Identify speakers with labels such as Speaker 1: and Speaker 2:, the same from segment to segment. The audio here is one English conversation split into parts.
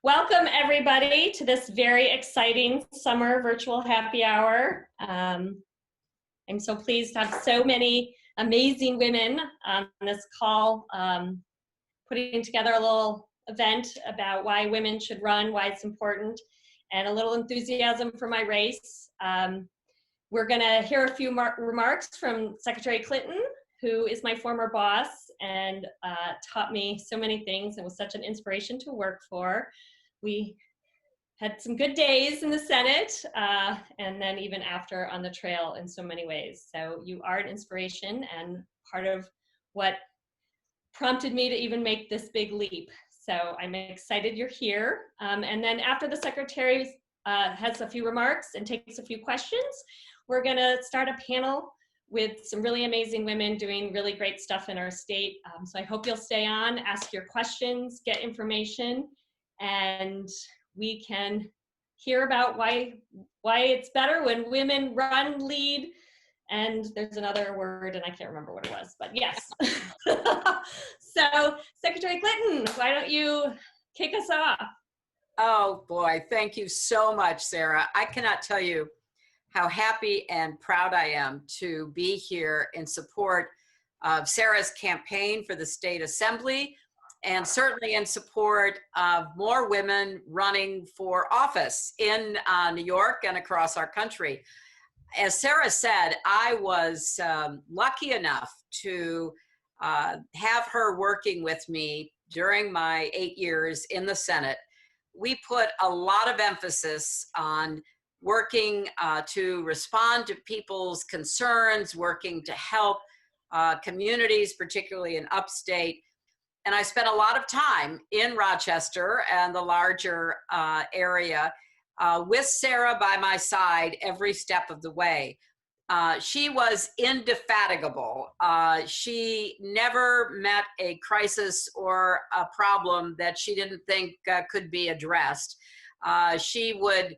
Speaker 1: Welcome everybody to this very exciting summer virtual happy hour. I'm so pleased to have so many amazing women on this call, putting together a little event about why women should run, why it's important, and a little enthusiasm for my race. We're gonna hear a few remarks from Secretary Clinton, who is my former boss and taught me so many things and was such an inspiration to work for. We had some good days in the Senate and then even after on the trail in so many ways. So you are an inspiration and part of what prompted me to even make this big leap. So I'm excited you're here. And then after the Secretary has a few remarks and takes a few questions, we're gonna start a panel with some really amazing women doing really great stuff in our state. So I hope you'll stay on, ask your questions, get information, and we can hear about why it's better when women run, lead, and there's another word and I can't remember what it was, but yes. So Secretary Clinton, why don't you kick us off?
Speaker 2: Oh boy, thank you so much, Sarah. I cannot tell you how happy and proud I am to be here in support of Sarah's campaign for the state assembly, and certainly in support of more women running for office in New York and across our country. As Sarah said, I was lucky enough to have her working with me during my 8 years in the Senate. We put a lot of emphasis on working to respond to people's concerns, working to help communities, particularly in upstate. And I spent a lot of time in Rochester and the larger area with Sarah by my side every step of the way. She was indefatigable. She never met a crisis or a problem that she didn't think could be addressed. She would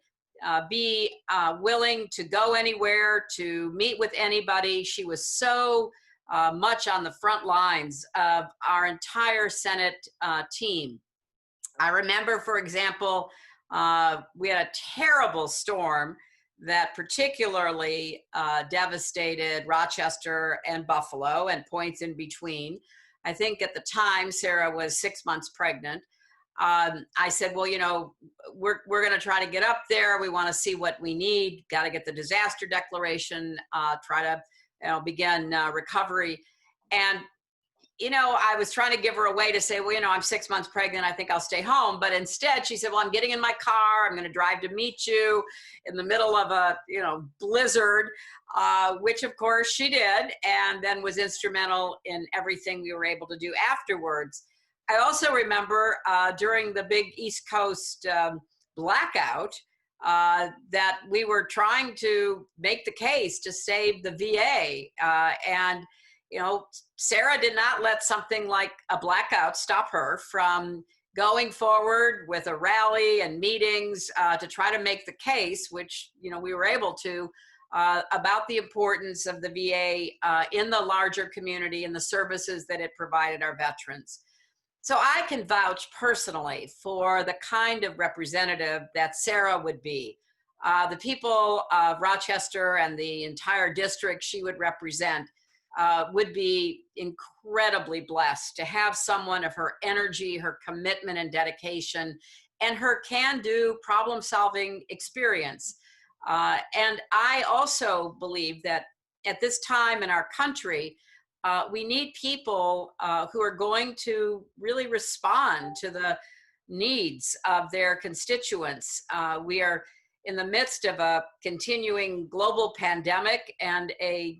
Speaker 2: be willing to go anywhere, to meet with anybody. She was so much on the front lines of our entire Senate team. I remember, for example, we had a terrible storm that particularly devastated Rochester and Buffalo and points in between. I think at the time, Sarah was 6 months pregnant. I said, well, you know, we're going to try to get up there. We want to see what we need. Got to get the disaster declaration, try to begin recovery. And, you know, I was trying to give her a way to say, well, you know, I'm 6 months pregnant. I think I'll stay home. But instead she said, well, I'm getting in my car. I'm going to drive to meet you in the middle of a, blizzard, which of course she did, and then was instrumental in everything we were able to do afterwards. I also remember during the big East Coast blackout that we were trying to make the case to save the VA. And, Sarah did not let something like a blackout stop her from going forward with a rally and meetings to try to make the case, which, we were able to, about the importance of the VA in the larger community and the services that it provided our veterans. So I can vouch personally for the kind of representative that Sarah would be. The people of Rochester and the entire district she would represent would be incredibly blessed to have someone of her energy, her commitment and dedication, and her can-do problem-solving experience. And I also believe that at this time in our country, we need people who are going to really respond to the needs of their constituents. We are in the midst of a continuing global pandemic and a,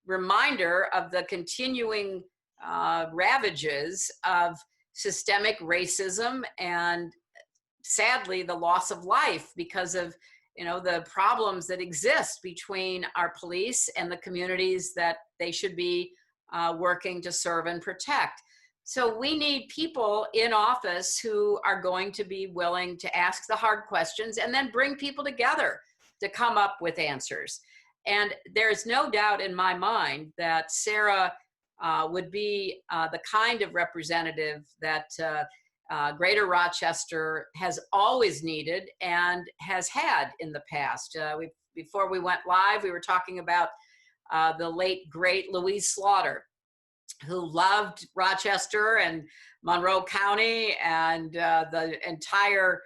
Speaker 2: reminder of the continuing ravages of systemic racism and sadly the loss of life because of the problems that exist between our police and the communities that they should be working to serve and protect. So we need people in office who are going to be willing to ask the hard questions and then bring people together to come up with answers. And there's no doubt in my mind that Sarah would be the kind of representative that Greater Rochester has always needed and has had in the past. Before we went live, we were talking about the late, great Louise Slaughter, who loved Rochester and Monroe County and the entire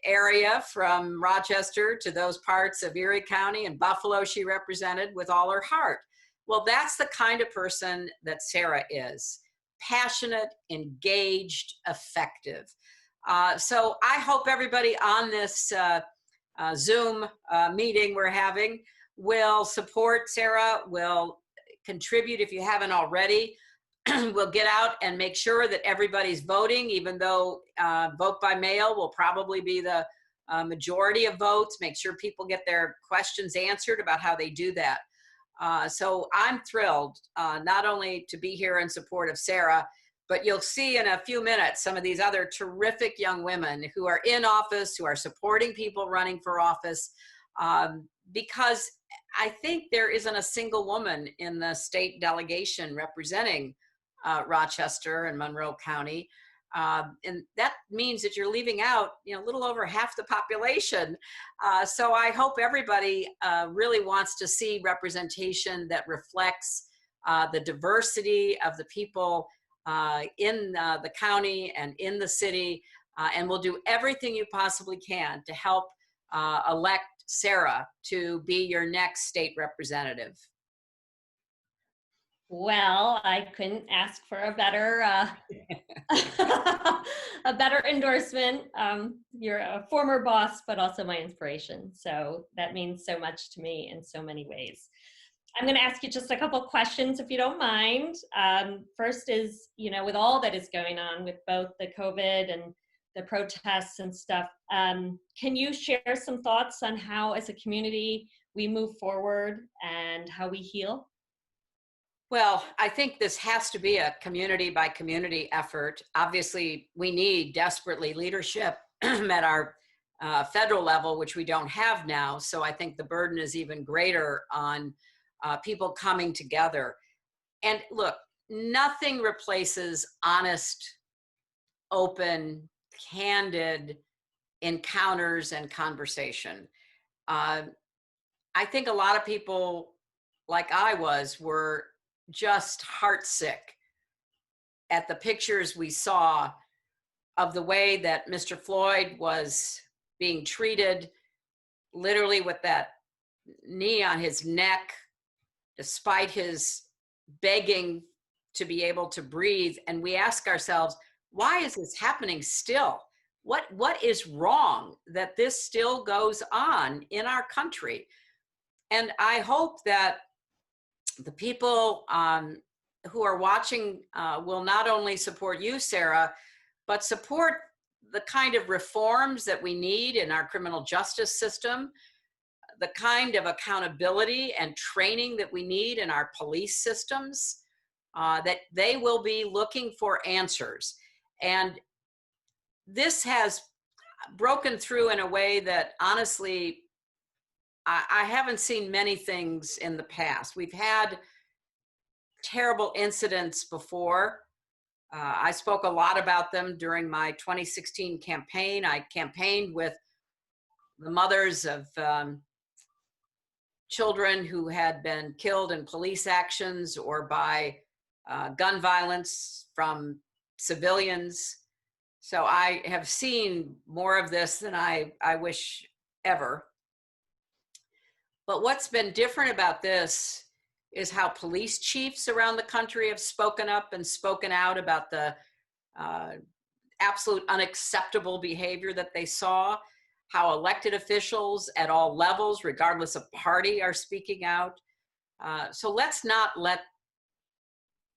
Speaker 2: area from Rochester to those parts of Erie County and Buffalo she represented with all her heart. Well, that's the kind of person that Sarah is. Passionate, engaged, effective. So I hope everybody on this Zoom meeting we're having will support Sarah, will contribute if you haven't already. We'll get out and make sure that everybody's voting, even though vote by mail will probably be the majority of votes. Make sure people get their questions answered about how they do that. So I'm thrilled not only to be here in support of Sarah, but you'll see in a few minutes some of these other terrific young women who are in office, who are supporting people running for office, because I think there isn't a single woman in the state delegation representing Rochester and Monroe County. And that means that you're leaving out, a little over half the population. So I hope everybody really wants to see representation that reflects the diversity of the people in the county and in the city, and will do everything you possibly can to help elect Sarah to be your next state representative.
Speaker 1: Well, I couldn't ask for a better a better endorsement. You're a former boss, but also my inspiration. So that means so much to me in so many ways. I'm going to ask you just a couple questions, if you don't mind. First is, with all that is going on with both the COVID and the protests and stuff, can you share some thoughts on how, as a community, we move forward and how we heal?
Speaker 2: Well, I think this has to be a community by community effort. Obviously, we need desperately leadership at our federal level, which we don't have now. So I think the burden is even greater on people coming together. And look, nothing replaces honest, open, candid encounters and conversation. I think a lot of people, like I was, were just heartsick at the pictures we saw of the way that Mr. Floyd was being treated, literally with that knee on his neck, despite his begging to be able to breathe. And we ask ourselves, why is this happening still? What is wrong that this still goes on in our country? And I hope that the people who are watching will not only support you, Sarah, but support the kind of reforms that we need in our criminal justice system, the kind of accountability and training that we need in our police systems, that they will be looking for answers. And this has broken through in a way that, honestly, I haven't seen many things in the past. We've had terrible incidents before. I spoke a lot about them during my 2016 campaign. I campaigned with the mothers of children who had been killed in police actions or by gun violence from civilians. So I have seen more of this than I wish ever. But what's been different about this is how police chiefs around the country have spoken up and spoken out about the absolute unacceptable behavior that they saw, how elected officials at all levels, regardless of party, are speaking out. So let's not let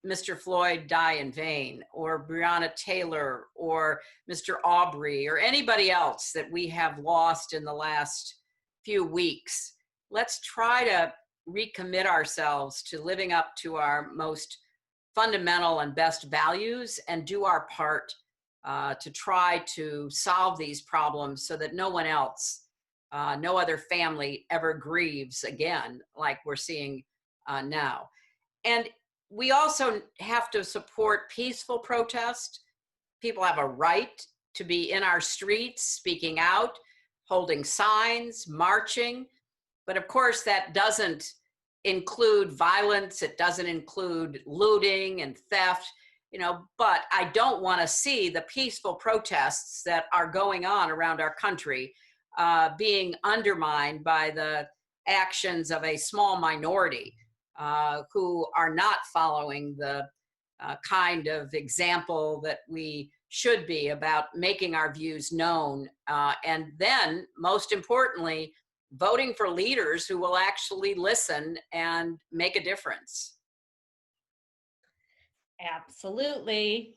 Speaker 2: Mr. Floyd die in vain, or Breonna Taylor, or Mr. Aubrey, or anybody else that we have lost in the last few weeks. Let's try to recommit ourselves to living up to our most fundamental and best values and do our part to try to solve these problems so that no one else, no other family ever grieves again like we're seeing now. And we also have to support peaceful protest. people have a right to be in our streets, speaking out, holding signs, marching. But of course, that doesn't include violence. It doesn't include looting and theft, but I don't want to see the peaceful protests that are going on around our country being undermined by the actions of a small minority who are not following the kind of example that we should be about making our views known. And then, most importantly, voting for leaders who will actually listen and make a difference.
Speaker 1: Absolutely.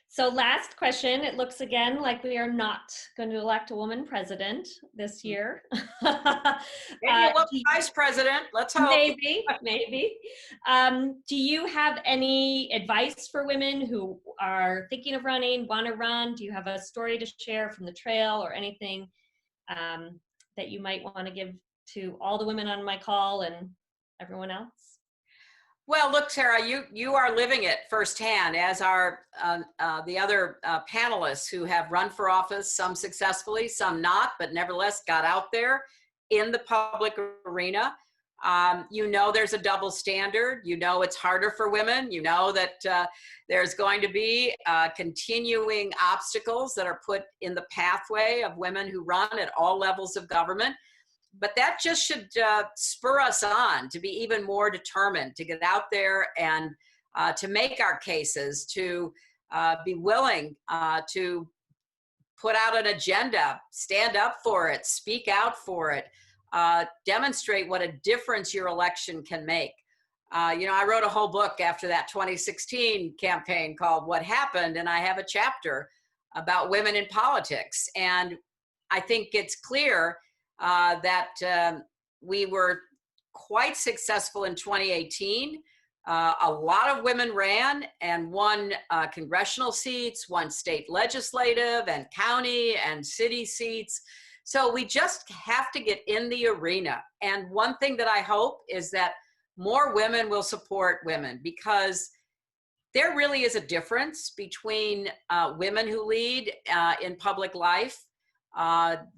Speaker 1: So last question, it looks again like we are not going to elect a woman president this year.
Speaker 2: Maybe a vice president, let's hope.
Speaker 1: Maybe. Do you have any advice for women who are thinking of running, want to run? Do you have a story to share from the trail or anything that you might want to give to all the women on my call and everyone else?
Speaker 2: Well, look, Sarah, you are living it firsthand, as are the other panelists who have run for office, some successfully, some not, but nevertheless got out there in the public arena. There's a double standard. It's harder for women. That there's going to be continuing obstacles that are put in the pathway of women who run at all levels of government. But that just should spur us on to be even more determined to get out there and to make our cases, to be willing to put out an agenda, stand up for it, speak out for it, demonstrate what a difference your election can make. I wrote a whole book after that 2016 campaign called What Happened, and I have a chapter about women in politics. And I think it's clear that we were quite successful in 2018. A lot of women ran and won congressional seats, won state legislative and county and city seats. So we just have to get in the arena. And one thing that I hope is that more women will support women, because there really is a difference between women who lead in public life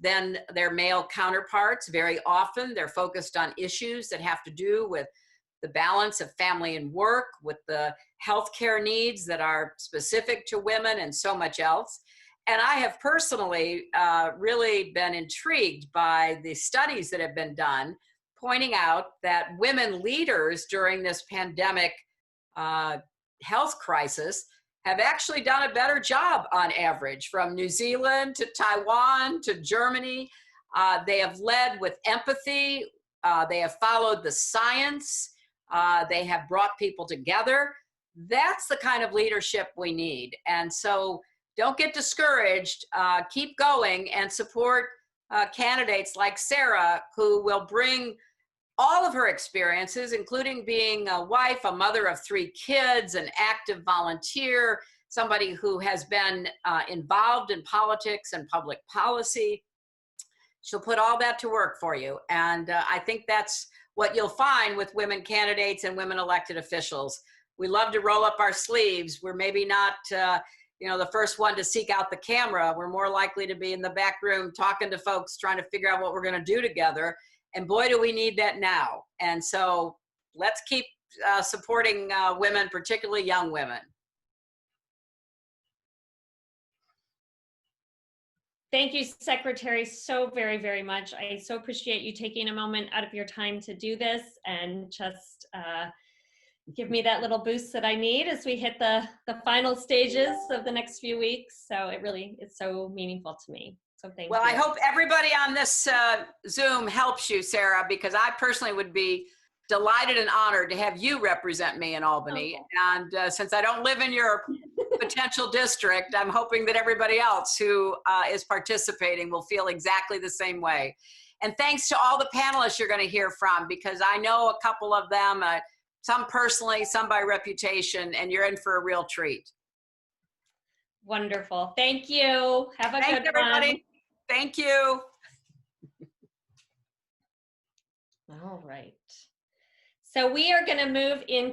Speaker 2: than their male counterparts. Very often they're focused on issues that have to do with the balance of family and work, with the healthcare needs that are specific to women, and so much else. And I have personally really been intrigued by the studies that have been done, pointing out that women leaders during this pandemic health crisis have actually done a better job on average, from New Zealand to Taiwan to Germany. They have led with empathy. They have followed the science. They have brought people together. That's the kind of leadership we need. And so don't get discouraged. Keep going and support candidates like Sarah, who will bring all of her experiences, including being a wife, a mother of 3 kids, an active volunteer, somebody who has been involved in politics and public policy. She'll put all that to work for you. And I think that's what you'll find with women candidates and women elected officials. We love to roll up our sleeves. We're maybe not the first one to seek out the camera. We're more likely to be in the back room talking to folks, trying to figure out what we're going to do together. And boy, do we need that now. And so let's keep supporting women, particularly young women.
Speaker 1: Thank you, Secretary, so very, very much. I so appreciate you taking a moment out of your time to do this and just give me that little boost that I need as we hit the final stages of the next few weeks. So it really is so meaningful to me. So thank you.
Speaker 2: Well, I hope everybody on this Zoom helps you, Sarah, because I personally would be delighted and honored to have you represent me in Albany. And since I don't live in your potential district, I'm hoping that everybody else who is participating will feel exactly the same way. And thanks to all the panelists you're going to hear from, because I know a couple of them, some personally, some by reputation, and you're in for a real treat.
Speaker 1: Wonderful. Thank you. Have a good
Speaker 2: everybody.
Speaker 1: one.
Speaker 2: Thank you.
Speaker 1: All right. So we are going to move into